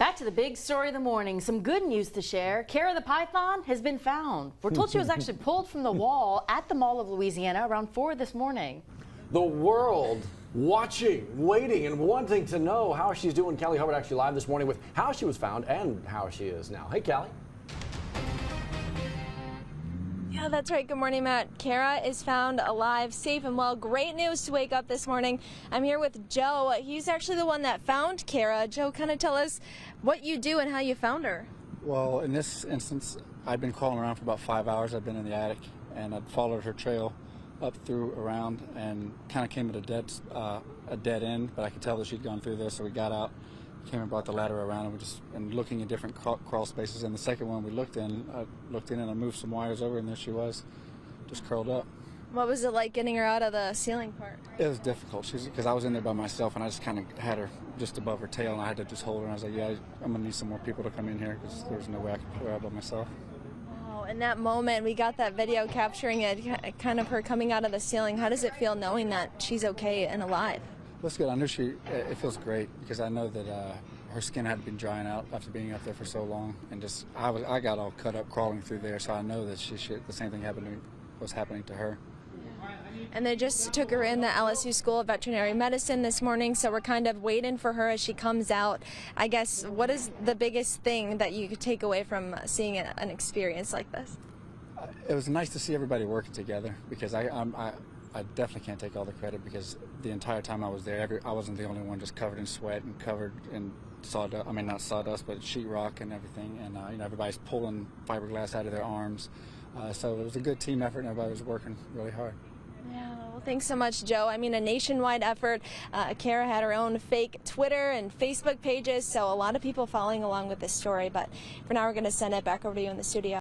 Back to the big story of the morning. Some good news to share. Cara the python has been found. We're told she was actually pulled from the wall at the Mall of Louisiana around 4 this morning. The world watching, waiting, and wanting to know how she's doing. Callie Hubbard actually live this morning with how she was found and how she is now. Hey, Callie. Yeah, that's right. Good morning, Matt. Cara is found alive, safe and well. Great news to wake up this morning. I'm here with Joe. He's actually the one that found Cara. Joe, kind of tell us what you do and how you found her. Well, in this instance, I've been crawling around for about 5 hours. I've been in the attic, and I'd followed her trail up through around and kind of came at a dead end, but I could tell that she'd gone through there, so we got out, came and brought the ladder around, and we just and looking at different crawl spaces. And the second one we looked in and I moved some wires over, and there she was, just curled up. What was it like getting her out of the ceiling part? It was difficult, because I was in there by myself, and I just kind of had her just above her tail, and I had to just hold her, and I was like, yeah, I'm gonna need some more people to come in here, because there was no way I could put her out by myself. Wow, in that moment, we got that video capturing it, kind of her coming out of the ceiling. How does it feel knowing that she's okay and alive? That's good. I know it feels great, because I know that her skin had been drying out after being up there for so long, and just I got all cut up crawling through there, so I know that the same thing was happening to her. And they just took her in the LSU School of Veterinary Medicine this morning, so we're kind of waiting for her as she comes out. I guess, what is the biggest thing that you could take away from seeing an experience like this? It was nice to see everybody working together, because I definitely can't take all the credit, because the entire time I was there, I wasn't the only one just covered in sweat and covered in sawdust. I mean, not sawdust, but sheetrock and everything. And everybody's pulling fiberglass out of their arms. So it was a good team effort, and everybody was working really hard. Yeah, well, thanks so much, Joe. I mean, a nationwide effort. Cara had her own fake Twitter and Facebook pages, so a lot of people following along with this story. But for now, we're going to send it back over to you in the studio.